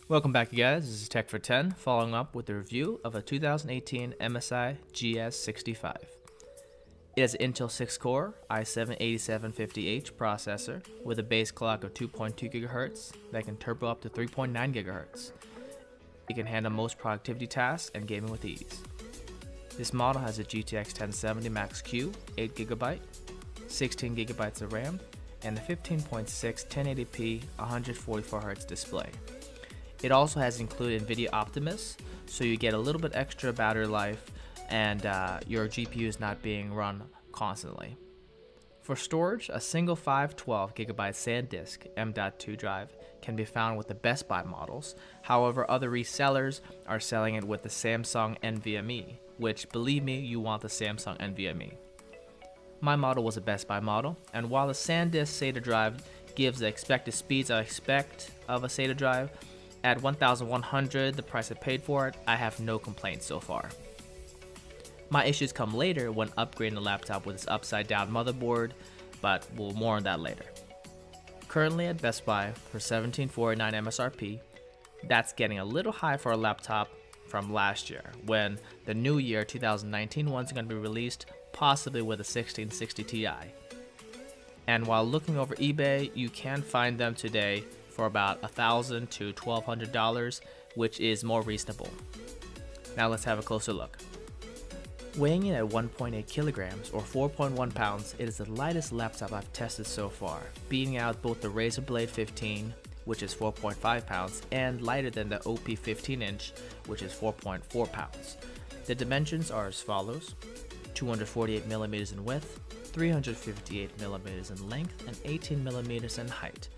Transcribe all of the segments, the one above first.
Welcome back, you guys. This is Tech for 10, following up with a review of a 2018 MSI GS65. It has an Intel 6-core i7-8750H processor with a base clock of 2.2 GHz that can turbo up to 3.9 GHz. It can handle most productivity tasks and gaming with ease. This model has a GTX 1070 Max-Q, 8GB, 16GB of RAM, and a 15.6 1080p 144Hz display. It also has included NVIDIA Optimus, so you get a little bit extra battery life and your GPU is not being run constantly. For storage, a single 512GB SanDisk M.2 drive can be found with the Best Buy models. However, other resellers are selling it with the Samsung NVMe, which, believe me, you want the Samsung NVMe. My model was a Best Buy model, and while the SanDisk SATA drive gives the expected speeds I expect of a SATA drive, at $1,100, the price I paid for it, I have no complaints so far. My issues come later when upgrading the laptop with its upside down motherboard, but we'll more on that later. Currently at Best Buy for $1,749 MSRP, that's getting a little high for a laptop from last year, when the new year 2019 one's going to be released, possibly with a 1660 Ti. And while looking over eBay, you can find them today for about $1,000 to $1,200, which is more reasonable. Now let's have a closer look. Weighing in at 1.8 kilograms or 4.1 pounds, it is the lightest laptop I've tested so far, beating out both the Razer Blade 15, which is 4.5 pounds, and lighter than the OP 15-inch, which is 4.4 pounds. The dimensions are as follows: 248mm in width, 358mm in length, and 18mm in height.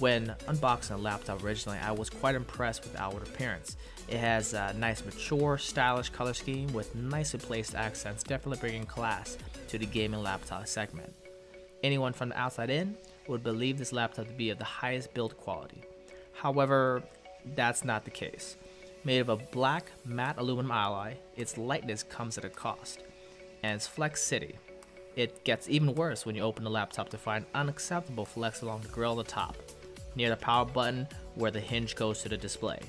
When unboxing a laptop originally, I was quite impressed with the outward appearance. It has a nice, mature, stylish color scheme with nicely placed accents, definitely bringing class to the gaming laptop segment. Anyone from the outside in would believe this laptop to be of the highest build quality. However, that's not the case. Made of a black matte aluminum alloy, its lightness comes at a cost. And its Flex City. It gets even worse when you open the laptop to find unacceptable flex along the grill at the top, near the power button where the hinge goes to the display.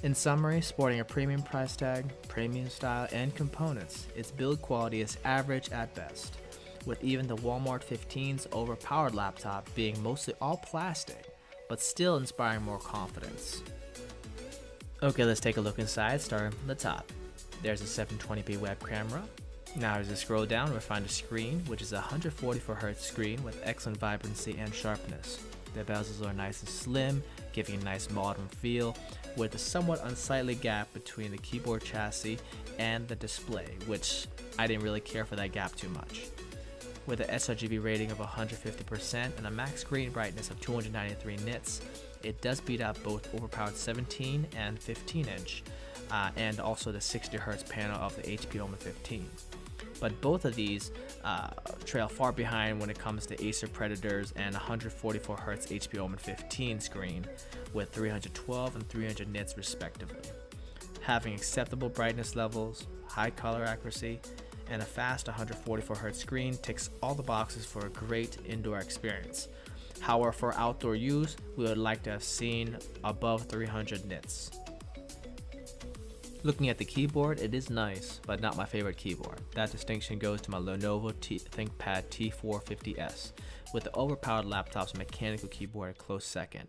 In summary, sporting a premium price tag, premium style, and components, its build quality is average at best, with even the Walmart 15's overpowered laptop being mostly all plastic, but still inspiring more confidence. Okay, let's take a look inside, starting from the top. There's a 720p web camera. Now as I scroll down, we find a screen, which is a 144Hz screen with excellent vibrancy and sharpness. The bezels are nice and slim, giving a nice modern feel, with a somewhat unsightly gap between the keyboard chassis and the display, which I didn't really care for that gap too much. With an sRGB rating of 150% and a max screen brightness of 293 nits, it does beat out both overpowered 17 and 15-inch, and also the 60Hz panel of the HP Omen 15. But both of these trail far behind when it comes to Acer Predators and 144Hz HP Omen 15 screen with 312 and 300 nits respectively. Having acceptable brightness levels, high color accuracy, and a fast 144Hz screen ticks all the boxes for a great indoor experience. However, for outdoor use, we would like to have seen above 300 nits. Looking at the keyboard, it is nice, but not my favorite keyboard. That distinction goes to my Lenovo ThinkPad T450S, with the overpowered laptop's mechanical keyboard a close second.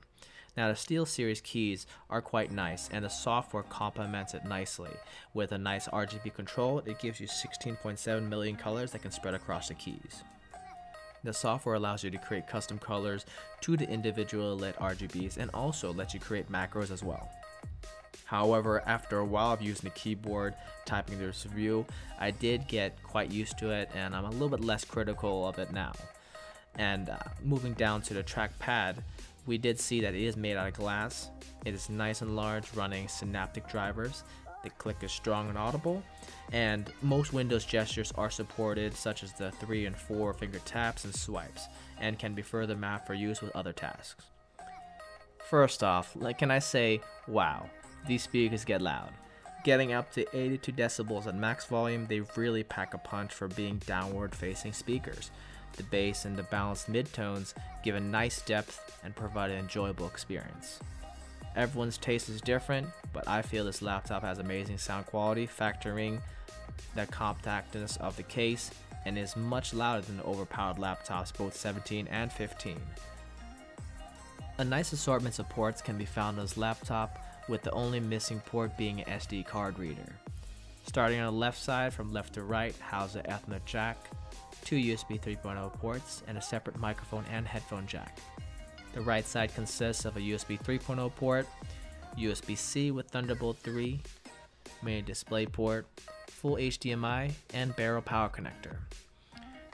Now the SteelSeries keys are quite nice, and the software complements it nicely. With a nice RGB control, it gives you 16.7 million colors that can spread across the keys. The software allows you to create custom colors to the individual lit RGBs and also lets you create macros as well. However, after a while of using the keyboard typing this review, I did get quite used to it and I'm a little bit less critical of it now. And moving down to the trackpad, we did see that it is made out of glass. It is nice and large, running Synaptic drivers. The click is strong and audible, and most Windows gestures are supported, such as the 3 and 4 finger taps and swipes, and can be further mapped for use with other tasks. First off, can I say, wow, these speakers get loud. Getting up to 82 decibels at max volume, they really pack a punch for being downward facing speakers. The bass and the balanced midtones give a nice depth and provide an enjoyable experience. Everyone's taste is different, but I feel this laptop has amazing sound quality, factoring the compactness of the case, and is much louder than the overpowered laptops both 17 and 15. A nice assortment of ports can be found on this laptop, with the only missing port being an SD card reader. Starting on the left side from left to right, house an Ethernet jack, 2 USB 3.0 ports, and a separate microphone and headphone jack. The right side consists of a USB 3.0 port, USB-C with Thunderbolt 3, main display port, full HDMI, and barrel power connector.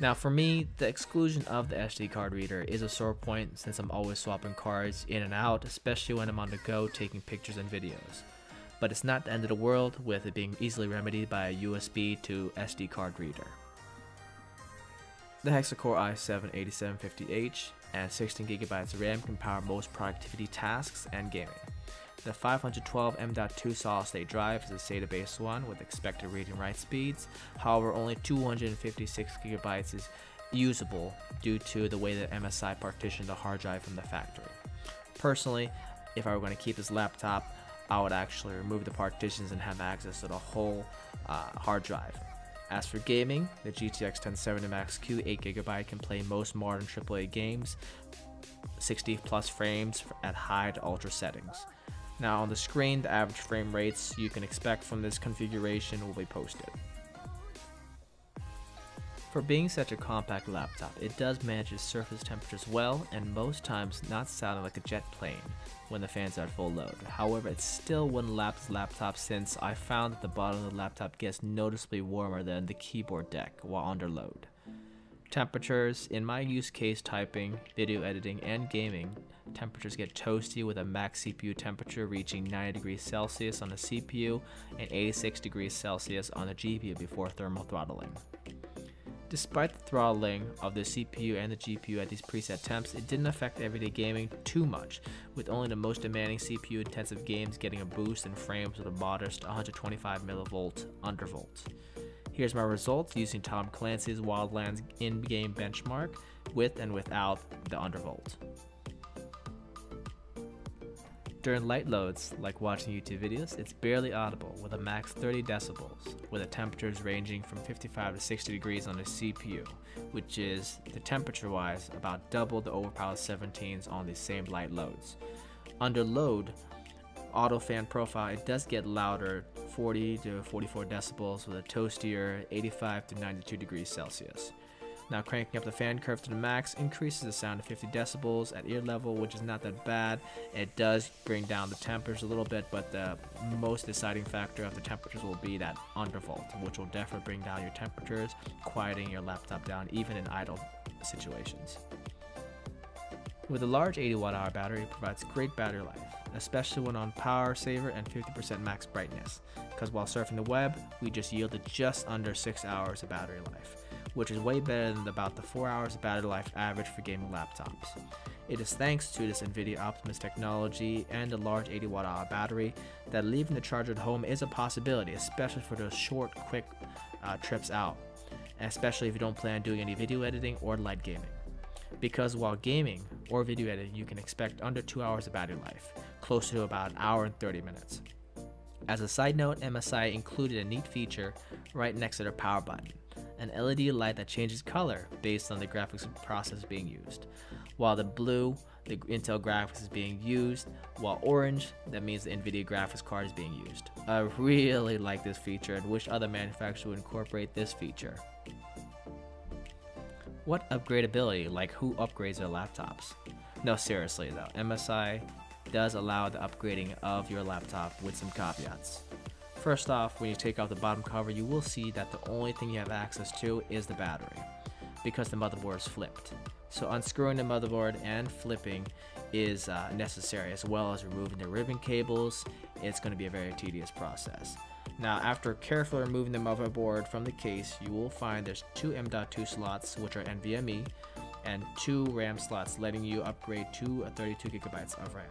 Now for me, the exclusion of the SD card reader is a sore point since I'm always swapping cards in and out, especially when I'm on the go taking pictures and videos. But it's not the end of the world, with it being easily remedied by a USB to SD card reader. The hexa-core i7-8750H and 16GB RAM can power most productivity tasks and gaming. The 512 M.2 solid-state drive is a SATA-based one with expected read and write speeds. However, only 256GB is usable due to the way that MSI partitioned the hard drive from the factory. Personally, if I were going to keep this laptop, I would actually remove the partitions and have access to the whole hard drive. As for gaming, the GTX 1070 Max-Q 8GB can play most modern AAA games, 60 plus frames at high to ultra settings. Now on the screen, the average frame rates you can expect from this configuration will be posted. For being such a compact laptop, it does manage its surface temperatures well, and most times not sounding like a jet plane when the fans are at full load. However, it still wouldn't lap this laptop since I found that the bottom of the laptop gets noticeably warmer than the keyboard deck while under load. Temperatures, in my use case typing, video editing, and gaming, temperatures get toasty with a max CPU temperature reaching 90 degrees Celsius on the CPU and 86 degrees Celsius on the GPU before thermal throttling. Despite the throttling of the CPU and the GPU at these preset temps, it didn't affect everyday gaming too much, with only the most demanding CPU intensive games getting a boost in frames with a modest 125mV undervolt. Here's my results using Tom Clancy's Wildlands in-game benchmark with and without the undervolt. During light loads, like watching YouTube videos, it's barely audible with a max 30 decibels, with the temperatures ranging from 55 to 60 degrees on the CPU, which is, the temperature-wise, about double the overpowered 17s on the same light loads. Under load, auto fan profile, it does get louder, 40 to 44 decibels with a toastier 85 to 92 degrees Celsius. Now cranking up the fan curve to the max increases the sound to 50 decibels at ear level, which is not that bad. It does bring down the temperatures a little bit, but the most deciding factor of the temperatures will be that undervolt, which will definitely bring down your temperatures, quieting your laptop down even in idle situations. With a large 80 watt-hour battery, it provides great battery life, especially when on power saver and 50% max brightness, because while surfing the web, we just yielded just under 6 hours of battery life, which is way better than about the 4 hours of battery life average for gaming laptops. It is thanks to this NVIDIA Optimus technology and a large 80 watt-hour battery that leaving the charger at home is a possibility, especially for those short, quick trips out, and especially if you don't plan on doing any video editing or light gaming. Because while gaming or video editing, you can expect under 2 hours of battery life, closer to about an hour and 30 minutes. As a side note, MSI included a neat feature right next to their power button, an LED light that changes color based on the graphics process being used. While the blue, the Intel graphics is being used, while orange, that means the NVIDIA graphics card is being used. I really like this feature and wish other manufacturers would incorporate this feature. What upgradeability, like who upgrades their laptops? No, seriously though, MSI does allow the upgrading of your laptop with some caveats. First off, when you take off the bottom cover, you will see that the only thing you have access to is the battery, because the motherboard is flipped. So unscrewing the motherboard and flipping is necessary, as well as removing the ribbon cables. It's going to be a very tedious process. Now, after carefully removing the motherboard from the case, you will find there's 2 M.2 slots, which are NVMe, and 2 RAM slots, letting you upgrade to 32 gigabytes of RAM.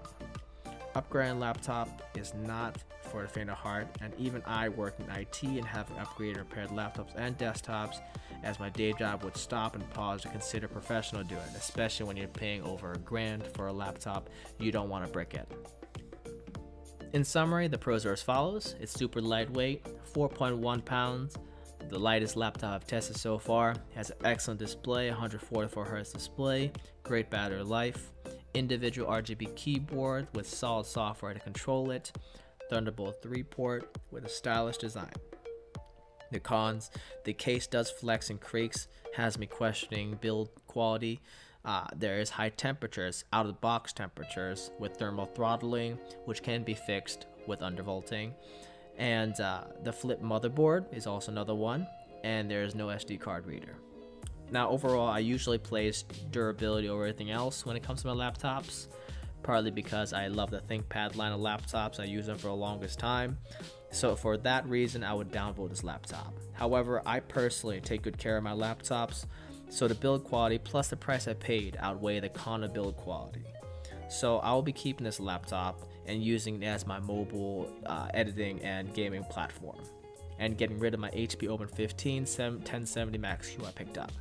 Upgrading a laptop is not for the faint of heart, and even I work in IT and have upgraded and repaired laptops and desktops, as my day job would stop and pause to consider professional doing it, especially when you're paying over $1,000 for a laptop you don't want to brick it. In summary, the pros are as follows. It's super lightweight, 4.1 pounds, the lightest laptop I've tested so far. It has an excellent display, 144Hz display, great battery life, individual RGB keyboard with solid software to control it, Thunderbolt 3 port with a stylish design. The cons: the case does flex and creaks, has me questioning build quality. There is high temperatures, out of the box temperatures with thermal throttling, which can be fixed with undervolting. And the flip motherboard is also another one, and there is no SD card reader. Now overall, I usually place durability over everything else when it comes to my laptops, partly because I love the ThinkPad line of laptops. I use them for the longest time. So for that reason, I would downvote this laptop. However, I personally take good care of my laptops, so the build quality plus the price I paid outweigh the con of build quality. So I will be keeping this laptop and using it as my mobile editing and gaming platform, and getting rid of my HP Open 15 1070 Max Q I picked up.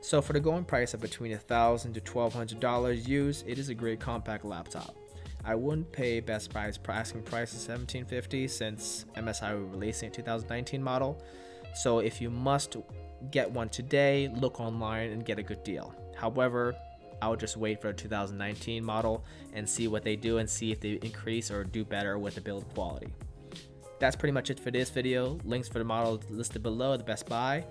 So for the going price of between $1,000 to $1,200 used, it is a great compact laptop. I wouldn't pay Best Buy's asking price of $1,750 since MSI will be releasing a 2019 model. So if you must get one today, look online and get a good deal. However, I would just wait for a 2019 model and see what they do and see if they increase or do better with the build quality. That's pretty much it for this video. Links for the model listed below at the Best Buy.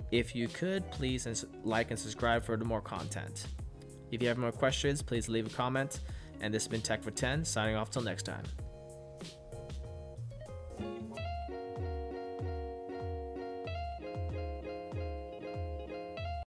If you could, please like and subscribe for more content. If you have more questions, please leave a comment. And this has been Tech for 10, signing off till next time.